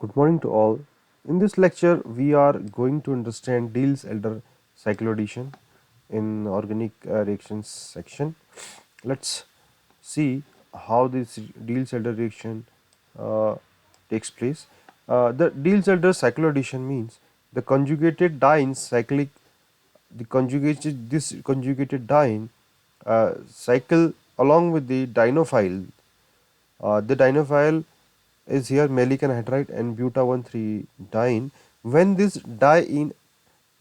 Good morning to all. In this lecture, we are going to understand Diels-Alder cycloaddition in organic reactions section. Let's see how this Diels-Alder reaction uh, takes place. The Diels-Alder cycloaddition means the conjugated dienes cyclic this conjugated diene cycle along with the dienophile. The dienophile is here maleic anhydride and buta-1,3-diene. When this diene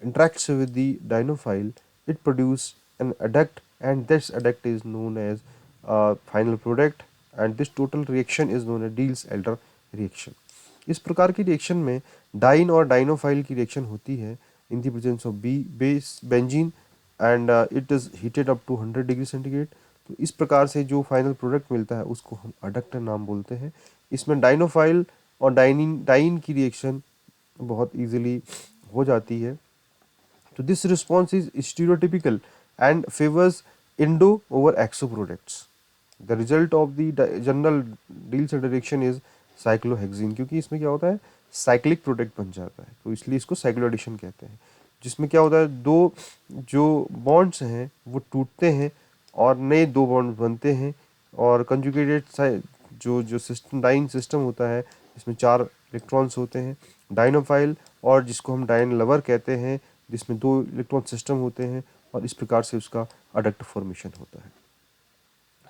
interacts with the dienophile, it produces an adduct, and this adduct is known as final product, and this total reaction is known as Diels-Alder reaction. इस प्रकार की reaction में dine और dienophile की reaction होती है in the presence of B base benzene and it is heated up to 100 degree centigrade. तो इस प्रकार से जो फाइनल प्रोडक्ट मिलता है उसको हम अडक्टर नाम बोलते हैं। इसमें डाइनोफाइल और डाइन की रिएक्शन बहुत इजीली हो जाती है। तो this response is stereotypical and favours endo over exo products. The result of the general Diels-Alder reaction is cyclohexene, क्योंकि इसमें क्या होता है साइक्लिक प्रोडक्ट बन जाता है, तो इसलिए इसको साइक्लोएडिशन कहते हैं। जिसमें क्या होता है दो जो बॉन्ड्स हैं वो टूटते हैं और नए दो बॉन्ड बनते हैं, और कंजुगेटेड जो जो सिस्टम डाइन सिस्टम होता है इसमें 4 इलेक्ट्रॉन्स होते हैं। डाइनोफाइल और जिसको हम डाइन लवर कहते हैं जिसमें 2 इलेक्ट्रॉन सिस्टम होते हैं, और इस प्रकार से उसका अडक्ट फॉर्मेशन होता है।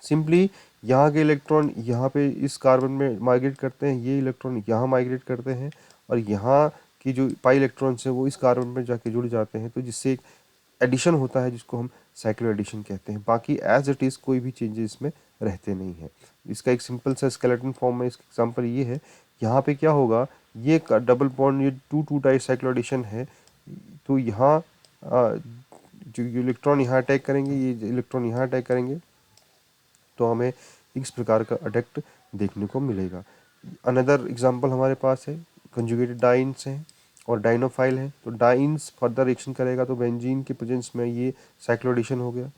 सिंपली यहाँ के इलेक्ट्रॉन यहाँ पे इस कार्बन में माइग्रेट करते हैं, ये इलेक्ट्रॉन यहाँ माइग्रेट करते हैं, और यहाँ की जो पाई इलेक्ट्रॉन्स हैं वो इस कार्बन में जाके जुड़ जाते हैं, तो जिससे एक एडिशन होता है जिसको हम साइक्लो एडिशन कहते हैं। बाकी एज इट इज़ कोई भी चेंजेस इसमें रहते नहीं है। इसका एक सिंपल सा स्केलेटन फॉर्म में इसका एग्जाम्पल ये है। यहाँ पे क्या होगा, ये डबल बॉन्ड ये 2 टाइप साइक्लो एडिशन है, तो यहाँ जो इलेक्ट्रॉन यहाँ अटैक करेंगे, ये इलेक्ट्रॉन यहाँ अटैक करेंगे, तो हमें इस प्रकार का अडक्ट देखने को मिलेगा। अनदर एग्जांपल हमारे पास है कंजुगेटेड डाइन्स हैं और डाइनोफाइल है, तो डाइन्स फर्दर रिएक्शन करेगा तो बेंजीन के प्रेजेंस में ये साइक्लोएडिशन हो गया।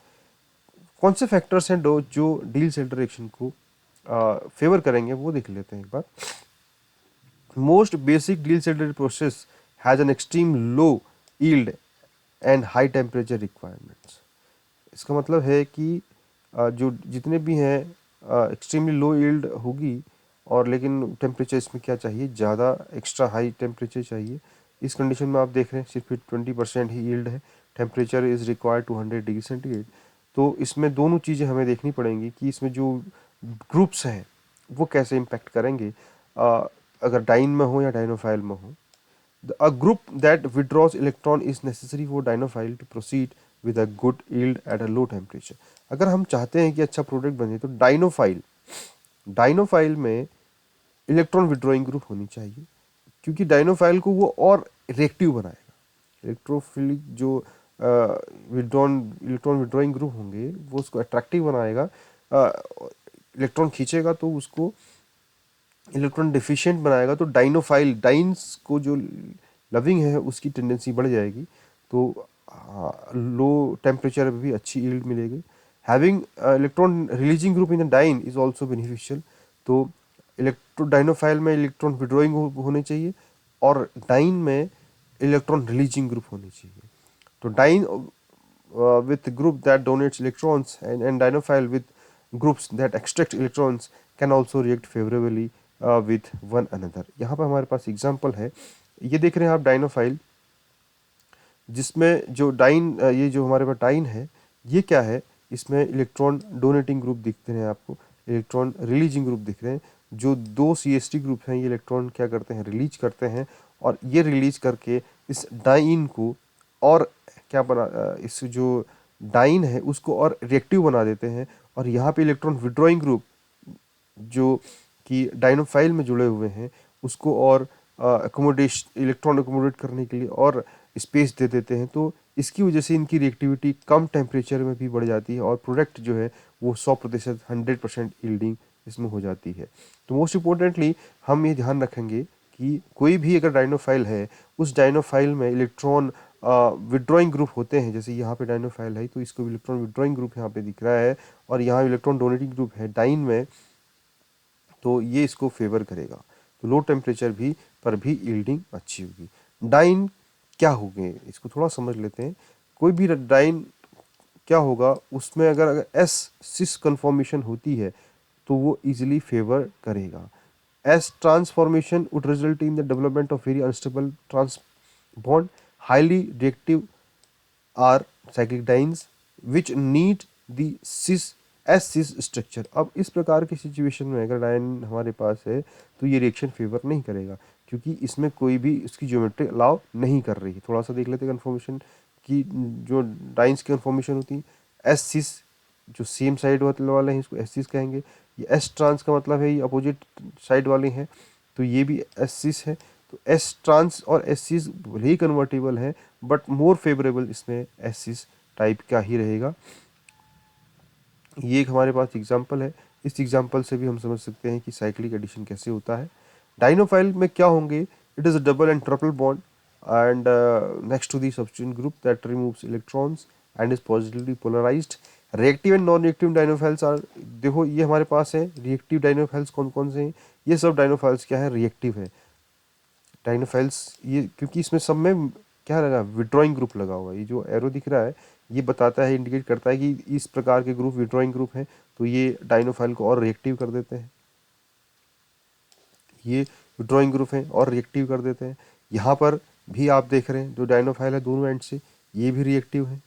कौन से फैक्टर्स हैं जो Diels-Alder रिएक्शन को फेवर करेंगे वो देख लेते हैं एक बार। Most basic Diels-Alder process has an extreme low yield and high temperature requirements. इसका मतलब है कि जो जितने भी हैं एक्सट्रीमली लो यील्ड होगी, और लेकिन टेम्परेचर इसमें क्या चाहिए, ज़्यादा एक्स्ट्रा हाई टेम्परेचर चाहिए। इस कंडीशन में आप देख रहे हैं सिर्फ 20% ही यील्ड है, temperature is required 200 degree centigrade. तो इसमें दोनों चीज़ें हमें देखनी पड़ेंगी कि इसमें जो ग्रुप्स हैं वो कैसे इम्पेक्ट करेंगे, अगर डाइन में हो या डाइनोफाइल में हो। A group that withdraws electron is necessary for dienophile to proceed with a good yield at a low temperature. अगर हम चाहते हैं कि अच्छा प्रोडक्ट बने तो डाइनोफाइल में इलेक्ट्रॉन विड्रॉइंग ग्रुप होनी चाहिए, क्योंकि डाइनोफाइल को वो और रिएक्टिव बनाएगा। इलेक्ट्रोफिलिक जो इलेक्ट्रॉन विड्रॉइंग ग्रुप होंगे वो उसको अट्रैक्टिव बनाएगा, इलेक्ट्रॉन खींचेगा तो उसको इलेक्ट्रॉन डिफिशिएंट बनाएगा, तो डाइन्स को जो लविंग है उसकी टेंडेंसी बढ़ जाएगी, तो लो टेम्परेचर में भी अच्छी यील्ड मिलेगी। Having electron releasing group in the diene is also beneficial. तो डाइनोफाइल में इलेक्ट्रॉन विड्रॉइंग होने चाहिए और डाइन में इलेक्ट्रॉन रिलीजिंग ग्रुप होने चाहिए। तो dine with group that donates electrons and dienophile with groups that extract electrons can also react favorably with one another। यहाँ पर हमारे पास एग्जांपल है, ये देख रहे हैं आप डाइनोफाइल, जिसमें जो ये जो हमारे पास डाइन है ये क्या है, इसमें इलेक्ट्रॉन डोनेटिंग ग्रुप दिखते हैं आपको, इलेक्ट्रॉन रिलीजिंग ग्रुप दिख रहे हैं। जो 2 CH3 ग्रुप हैं ये इलेक्ट्रॉन क्या करते हैं, रिलीज करते हैं, और ये रिलीज करके इस डाइन को और क्या इस जो डाइन है उसको और रिएक्टिव बना देते हैं, और यहाँ पे इलेक्ट्रॉन विड्रॉइंग ग्रुप जो कि डाइनोफाइल में जुड़े हुए हैं उसको और इलेक्ट्रॉन अकोमोडेट करने के लिए और स्पेस दे देते हैं। तो इसकी वजह से इनकी रिएक्टिविटी कम टेम्परेचर में भी बढ़ जाती है, और प्रोडक्ट जो है वो 100% 100% यील्डिंग इसमें हो जाती है। तो मोस्ट इम्पोर्टेंटली हम ये ध्यान रखेंगे कि कोई भी अगर डाइनोफाइल है उस डाइनोफाइल में इलेक्ट्रॉन विड्रॉइंग ग्रुप होते हैं, जैसे यहाँ पे डाइनोफाइल है तो इसको इलेक्ट्रॉन विड्रॉइंग ग्रुप यहाँ पे दिख रहा है, और यहाँ इलेक्ट्रॉन डोनेटिंग ग्रुप है डाइन में, तो ये इसको फेवर करेगा। तो लो टेम्परेचर भी पर भी यील्डिंग अच्छी होगी। डाइन क्या होंगे इसको थोड़ा समझ लेते हैं। कोई भी डाइन क्या होगा, उसमें अगर एस सिस कन्फॉर्मेशन होती है तो वो इजीली फेवर करेगा। S transformation would result in the development of very unstable trans bond, highly reactive are cyclic dienes which need the cis S cis structure. अब इस प्रकार की सिचुएशन में अगर डाइन हमारे पास है तो ये रिएक्शन फेवर नहीं करेगा, क्योंकि इसमें कोई भी इसकी ज्योमेट्री अलाउ नहीं कर रही है। थोड़ा सा देख लेते हैं कन्फॉर्मेशन की, जो डाइन्स की कन्फॉर्मेशन होती है। एस सिस जो सेम साइड वाले हैं इसको एस सिस कहेंगे। ये एस ट्रांस का मतलब है ये अपोजिट साइड वाले हैं, तो ये भी एस सिस है। तो एस ट्रांस और एस सिस भले ही कन्वर्टेबल है बट मोर फेवरेबल इसमें एस सिस टाइप का ही रहेगा। ये एक हमारे पास एग्जाम्पल है। इस एग्जाम्पल से भी हम समझ सकते हैं कि साइक्लिक एडिशन कैसे होता है। डाइनोफाइल में क्या होंगे, it is a double and triple bond and next to the substituent group that removes electrons and is positively polarized. Reactive and non reactive dienophiles are, देखो ये हमारे पास है रिएक्टिव डाइनोफाइल्स कौन कौन से हैं। ये सब डाइनोफाइल्स क्या है, रिएक्टिव है डाइनोफाइल्स। ये क्योंकि इसमें सब में क्या लगा, विड्रॉइंग ग्रुप लगा हुआ है। ये जो एरो दिख रहा है ये बताता है, इंडिकेट करता है कि इस प्रकार के ग्रुप विड्रॉइंग ग्रुप हैं, तो ये डाइनोफाइल को और रिएक्टिव कर देते हैं। ये विड्रॉइंग ग्रुप हैं और रिएक्टिव कर देते हैं। यहाँ पर भी आप देख रहे हैं जो डाइनोफाइल है दोनों एंड से ये भी रिएक्टिव है।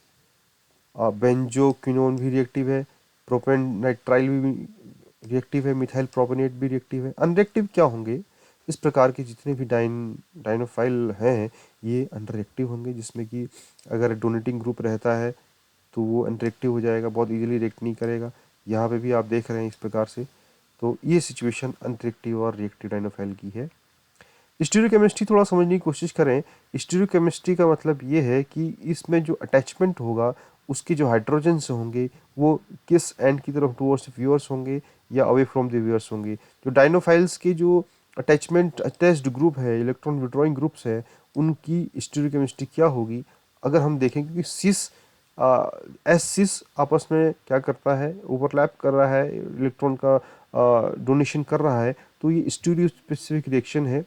बेंजोक्विनोन भी रिएक्टिव है, प्रोपेनाइट्राइल भी रिएक्टिव है, मिथाइल प्रोपेनेट भी रिएक्टिव है। अनरिएक्टिव क्या होंगे, इस प्रकार के जितने भी डाइनोफाइल हैं ये अनरिएक्टिव होंगे, जिसमें कि अगर डोनेटिंग ग्रुप रहता है तो वो अनरिएक्टिव हो जाएगा, बहुत इजीली रिएक्ट नहीं करेगा। यहाँ पे भी आप देख रहे हैं इस प्रकार से। तो ये सिचुएशन अनरिएक्टिव और रिएक्टिव डाइनोफाइल की है। स्टीरियोकेमिस्ट्री थोड़ा समझने की कोशिश करें। स्टीरियोकेमिस्ट्री का मतलब ये है कि इसमें जो अटैचमेंट होगा उसके जो हाइड्रोजन्स होंगे वो किस एंड की तरफ टुवर्ड्स व्यूअर्स होंगे या अवे फ्रॉम द व्यूअर्स होंगे। जो डाइनोफाइल्स के जो अटैचमेंट अटैच्ड ग्रुप है, इलेक्ट्रॉन विड्रॉइंग ग्रुप्स है, उनकी स्टीरियोकेमिस्ट्री क्या होगी अगर हम देखें कि सिस एस सिस आपस में क्या करता है, ओवरलैप कर रहा है, इलेक्ट्रॉन का डोनेशन कर रहा है, तो ये स्टीरियो स्पेसिफिक रिएक्शन है।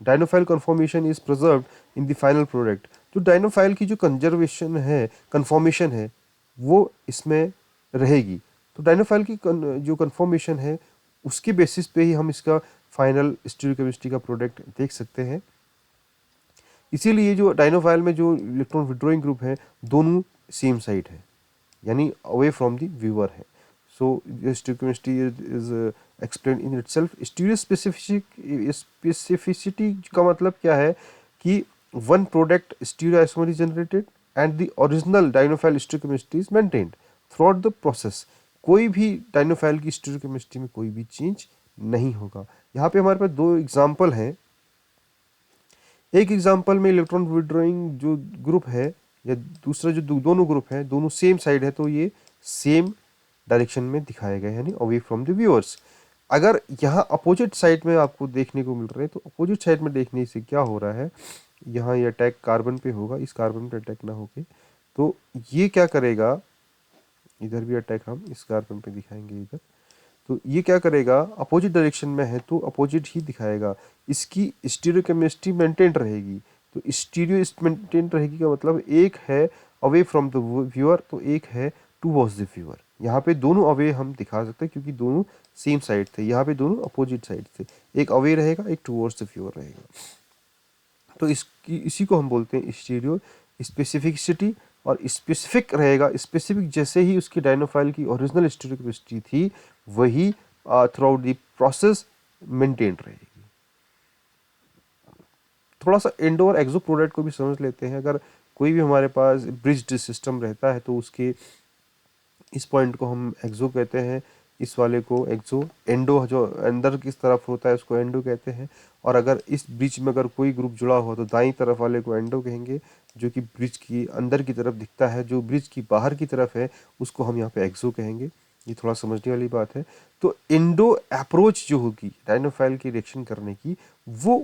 Dienophile conformation is preserved in the final product. जो डाइनोफाइल की जो कंजर्वेशन है, कन्फॉर्मेशन है, वो इसमें रहेगी। तो डाइनोफाइल की जो कन्फॉर्मेशन है उसके बेसिस पे ही हम इसका फाइनल स्टीरियोकेमिस्ट्री का प्रोडक्ट देख सकते हैं। इसीलिए जो डाइनोफाइल में जो इलेक्ट्रॉन विड्रॉइंग ग्रुप है दोनों सेम साइड है, यानी अवे फ्रॉम द व्यूअर है। So stereochemistry is explain in itself. Stereo specificity का मतलब क्या है कि one product stereo isomer is generated and the original dienophile stereochemistry is maintained throughout the process. कोई भी डाइनोफाइल की स्टीरियोकेमिस्ट्री में कोई भी चेंज नहीं होगा। यहाँ पे हमारे पास दो एग्जाम्पल हैं। एक एग्जाम्पल में इलेक्ट्रॉन विड्रॉइंग जो ग्रुप है या दूसरा जो दोनों ग्रुप है दोनों सेम साइड है, तो ये सेम डायरेक्शन में दिखाए गए, यानी अवे फ्रॉम द व्यूअर्स। अगर यहाँ अपोजिट साइड में आपको देखने को मिल रहे हैं, तो अपोजिट साइड में देखने से क्या हो रहा है, यहाँ ये अटैक कार्बन पे होगा, इस कार्बन पे अटैक ना होके तो ये क्या करेगा, इधर भी अटैक हम इस कार्बन पे दिखाएंगे इधर, तो ये क्या करेगा, अपोजिट डायरेक्शन में है तो अपोजिट ही दिखाएगा। इसकी स्टीरियोकेमिस्ट्री मेंटेन रहेगी। तो स्टीरियो मेंटेन रहेगी का मतलब एक है अवे फ्रॉम द व्यूअर तो एक है टूवर्ड्स द व्यूअर। यहाँ पे दोनों अवे हम दिखा सकते हैं क्योंकि दोनों सेम साइड थे, यहाँ पे दोनों अपोजिट साइड थे, एक अवे रहेगा एक टूवर्ड्स द व्यूअर रहेगा। तो इसी को हम बोलते हैं स्टीरियो स्पेसिफिसिटी। और स्पेसिफिक रहेगा, स्पेसिफिक जैसे ही उसकी डाइनोफाइल की ओरिजिनल स्टीरियोकेमिस्ट्री थी वही through out the process maintain रहेगी। थोड़ा सा एंडो और एक्सो प्रोडक्ट को भी समझ लेते हैं। अगर कोई भी हमारे पास ब्रिज्ड सिस्टम रहता है तो उसके इस पॉइंट को हम एक्सो कहते हैं, इस वाले को एक्सो। एंडो जो अंदर किस तरफ होता है उसको एंडो कहते हैं। और अगर इस ब्रिज में अगर कोई ग्रुप जुड़ा हुआ तो दाईं तरफ वाले को एंडो कहेंगे, जो कि ब्रिज की अंदर की तरफ दिखता है। जो ब्रिज की बाहर की तरफ है उसको हम यहाँ पे एक्सो कहेंगे। ये थोड़ा समझने वाली बात है। तो इंडो अप्रोच जो होगी डाइनोफाइल की रिएक्शन करने की, वो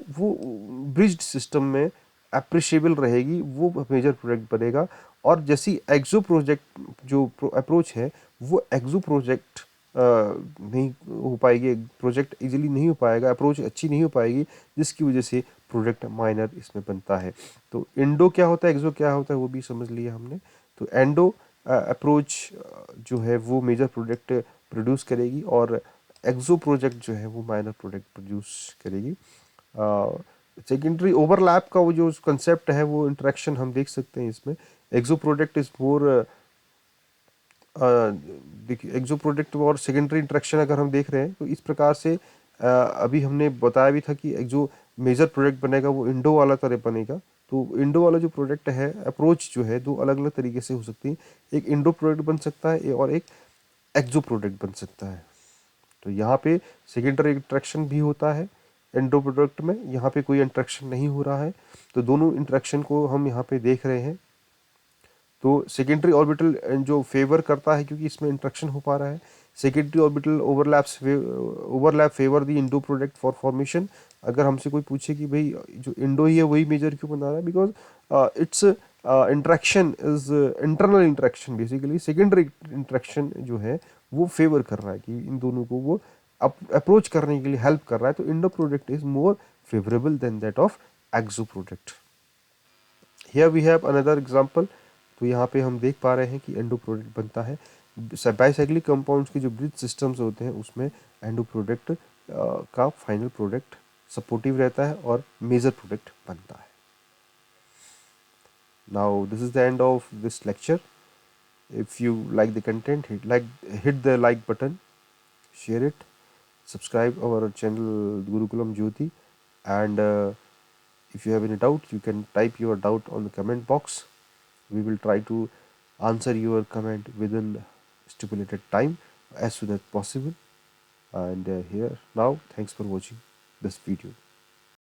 ब्रिज्ड सिस्टम में अप्रिशिएबल रहेगी, वो मेजर प्रोडक्ट बनेगा। और जैसी एक्सो प्रोजेक्ट जो अप्रोच है वो एक्सो प्रोजेक्ट नहीं हो पाएगी, प्रोजेक्ट इजीली नहीं हो पाएगा, अप्रोच अच्छी नहीं हो पाएगी, जिसकी वजह से प्रोजेक्ट माइनर इसमें बनता है। तो इंडो क्या होता है, एक्सो क्या होता है, वो भी समझ लिया हमने। तो एंडो अप्रोच जो है वो मेजर प्रोजेक्ट प्रोड्यूस करेगी, और एक्सो प्रोजेक्ट जो है वो माइनर प्रोजेक्ट प्रोड्यूस करेगी। सेकेंडरी ओवरलैप का वो जो कंसेप्ट है, वो इंटरेक्शन हम देख सकते हैं इसमें। एक्सो प्रोडक्ट इज मोर, देखिए एक्सो प्रोडक्ट और सेकेंडरी इंटरेक्शन अगर हम देख रहे हैं तो इस प्रकार से अभी हमने बताया भी था कि एक जो मेजर प्रोडक्ट बनेगा वो इंडो वाला तरह बनेगा। तो इंडो वाला जो प्रोडक्ट है, अप्रोच जो है, दो अलग अलग तरीके से हो सकती है। एक इंडो प्रोडक्ट बन सकता है और एक एक्सो प्रोडक्ट बन सकता है। तो यहाँ पे सेकेंडरी इंटरेक्शन भी होता है एंडो प्रोडक्ट में, यहाँ पे कोई इंटरेक्शन नहीं हो रहा है। तो दोनों इंटरेक्शन को हम यहाँ पे देख रहे हैं। तो सेकेंडरी ऑर्बिटल जो फेवर करता है, क्योंकि इसमें इंट्रैक्शन हो पा रहा है, secondary orbital overlap favour the Indo product for formation. अगर हमसे कोई पूछे कि भाई जो इंडो ही है वही मेजर क्यों बना रहा है, because it's interaction is internal interaction, basically secondary interaction जो है वो फेवर कर रहा है कि इन दोनों को वो अप्रोच करने के लिए हेल्प कर रहा है। तो endo product is more favourable than that of exo product. Here we have another example. तो यहाँ पे हम देख पा रहे हैं कि एंडो प्रोडक्ट बनता है। बाइसाइक्लिक कंपाउंड्स के जो ब्रिज सिस्टम्स होते हैं उसमें एंडो प्रोडक्ट का फाइनल प्रोडक्ट सपोर्टिव रहता है और मेजर प्रोडक्ट बनता है। Now this is the end of this lecture. If you like the content, hit the like button, share it, subscribe our channel Gurukulam Jyoti, and if you have any doubt you can type your doubt on the comment box. We will try to answer your comment within stipulated time as soon as possible. And here now, thanks for watching this video.